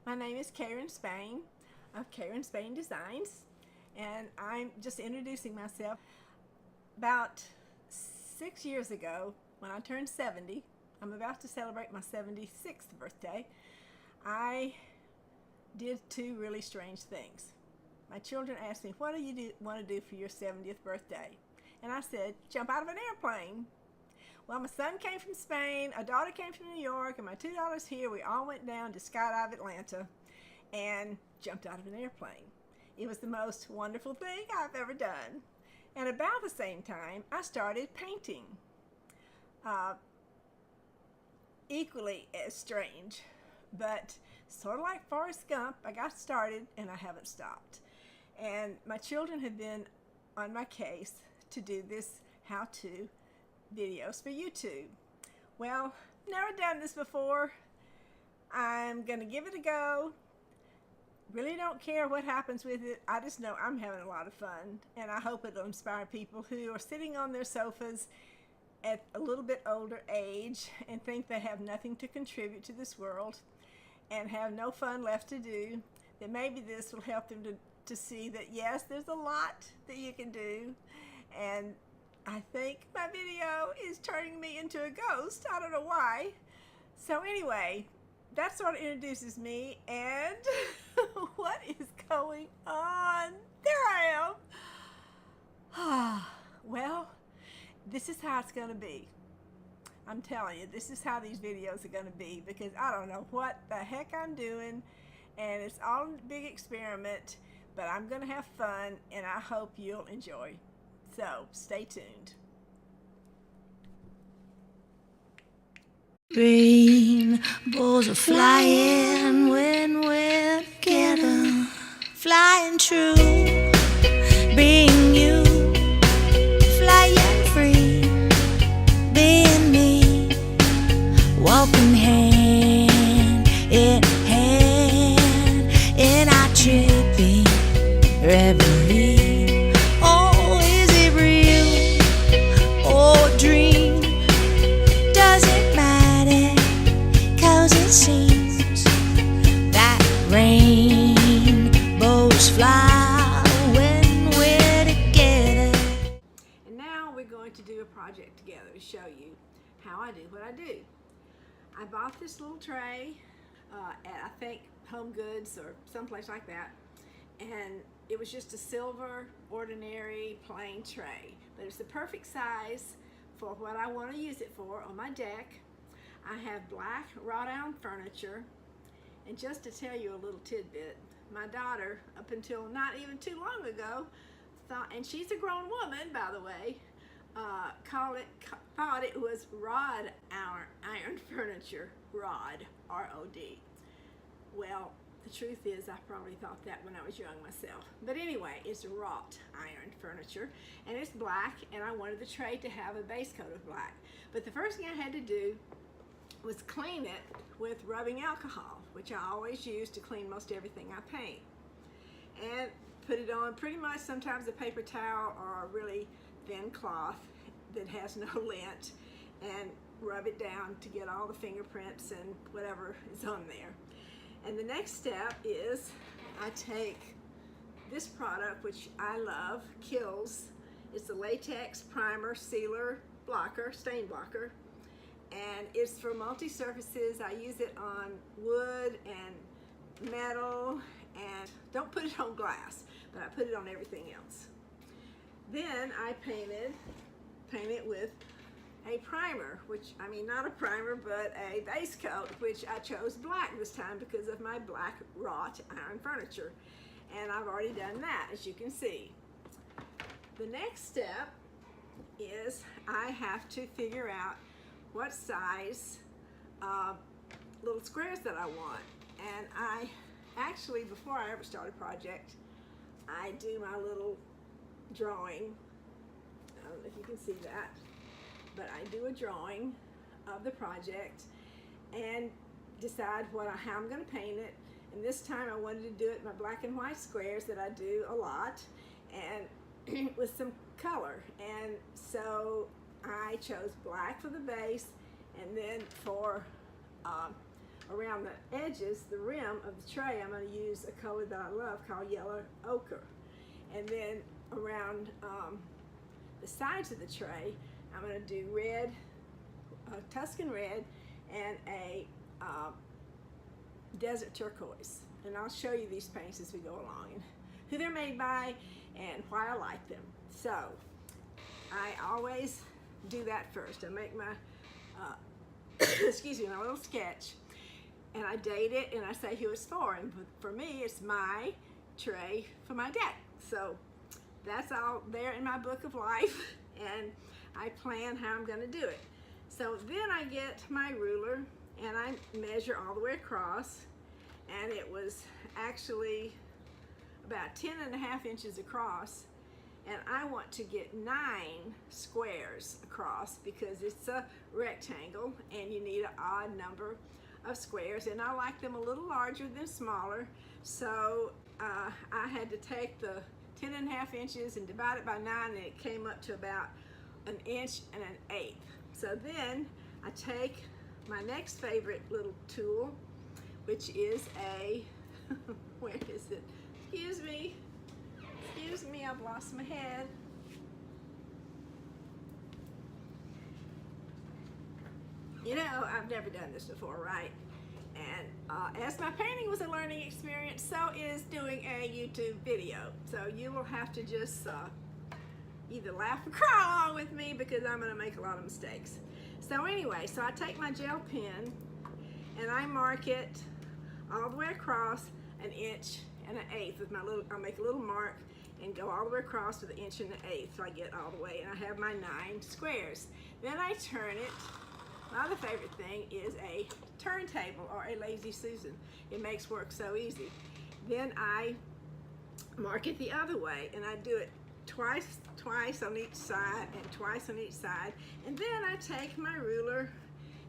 My name is Kayren Spain of Kayren Spain Designs, and I'm just introducing myself. About 6 years ago, when I turned 70, I'm about to celebrate my 76th birthday, I did two really strange things. My children asked me, what do you want to do for your 70th birthday? And I said, jump out of an airplane. Well, my son came from Spain, a daughter came from New York, and my two daughters here, we all went down to skydive Atlanta and jumped out of an airplane. It was the most wonderful thing I've ever done. And about the same time, I started painting. Equally as strange, but sort of like Forrest Gump, I got started and I haven't stopped. And my children have been on my case to do this how-to videos for YouTube. Well, never done this before. I'm gonna give it a go. Really don't care what happens with it. I just know I'm having a lot of fun, and I hope it'll inspire people who are sitting on their sofas at a little bit older age and think they have nothing to contribute to this world and have no fun left to do, that maybe this will help them to see that yes, there's a lot that you can do. And I think my video is turning me into a ghost. I don't know why. So anyway, that sort of introduces me, and what is going on? There I am. Well, this is how it's going to be. I'm telling you, this is how these videos are going to be, because I don't know what the heck I'm doing, and it's all a big experiment, but I'm going to have fun, and I hope you'll enjoy. So, stay tuned. Rainbows are flying when we're together, flying true, being you, flying free, being me, walking hand in hand in our tripping reverie. Oh, is it real or dream? Does it matter? 'Cause it seems that rainbows fly when we're together. And now we're going to do a project together to show you how I do what I do. I bought this little tray at, I think, Home Goods or someplace like that, and it was just a silver, ordinary, plain tray, but it's the perfect size for what I want to use it for on my deck. I have black wrought iron furniture, and just to tell you a little tidbit, my daughter, up until not even too long ago, thought, and she's a grown woman, by the way, thought it was wrought iron furniture, rod, R-O-D. Well, the truth is I probably thought that when I was young myself. But anyway, it's wrought iron furniture, and it's black, and I wanted the tray to have a base coat of black. But the first thing I had to do was clean it with rubbing alcohol, which I always use to clean most everything I paint. And put it on pretty much sometimes a paper towel or a really thin cloth that has no lint, and rub it down to get all the fingerprints and whatever is on there. And the next step is I take this product, which I love, Kills. It's a latex primer, sealer, blocker, stain blocker, and it's for multi-surfaces. I use it on wood and metal, and don't put it on glass, but I put it on everything else. Then I paint it with a primer, which, I mean, not a primer, but a base coat, which I chose black this time because of my black wrought iron furniture. And I've already done that, as you can see. The next step is I have to figure out what size little squares that I want. And I actually, before I ever start a project, I do my little drawing. I don't know if you can see that, but I do a drawing of the project and decide how I'm going to paint it. And this time I wanted to do it in my black and white squares that I do a lot, and with some color. And so I chose black for the base, and then for around the edges, the rim of the tray, I'm going to use a color that I love called yellow ochre. And then around the sides of the tray, I'm going to do red, Tuscan red, and a desert turquoise. And I'll show you these paints as we go along and who they're made by and why I like them. So I always do that first. I make my excuse me, my little sketch, and I date it and I say who it's for. And for me, it's my tray for my deck. So that's all there in my book of life, and I plan how I'm going to do it. So then I get my ruler and I measure all the way across, and it was actually about 10.5 inches across, and I want to get 9 squares across because it's a rectangle and you need an odd number of squares, and I like them a little larger than smaller. So I had to take the 10.5 inches and divide it by 9, and it came up to about 1 inch and 1/8. So then I take my next favorite little tool, which is a where is it? Excuse me, I've lost my head. You know, I've never done this before, right? And as my painting was a learning experience, so is doing a YouTube video. So you will have to just either laugh or cry along with me because I'm going to make a lot of mistakes. So anyway, so I take my gel pen and I mark it all the way across 1 inch and 1/8 with my little, I'll make a little mark and go all the way across with 1 inch and 1/8 so I get all the way, and I have my 9 squares. Then I turn it. My other favorite thing is a turntable or a Lazy Susan. It makes work so easy. Then I mark it the other way, and I do it twice on each side and twice on each side. And then I take my ruler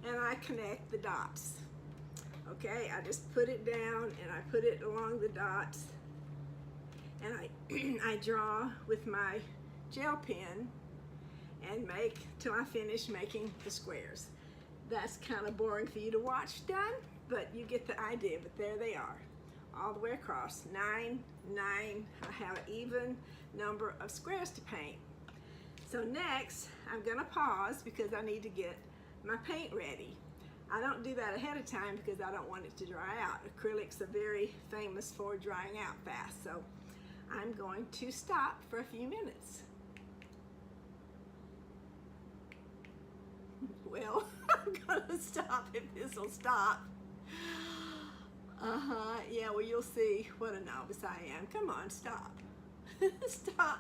and I connect the dots. Okay, I just put it down and I put it along the dots, and I draw with my gel pen and make till I finish making the squares. That's kind of boring for you to watch done, but you get the idea. But there they are, all the way across. 9, 9. I have an even number of squares to paint. So next, I'm gonna pause because I need to get my paint ready. I don't do that ahead of time because I don't want it to dry out. Acrylics are very famous for drying out fast. So I'm going to stop for a few minutes. Well, I'm gonna stop if this will stop. Yeah, well, you'll see what a novice I am. Come on, stop. Stop.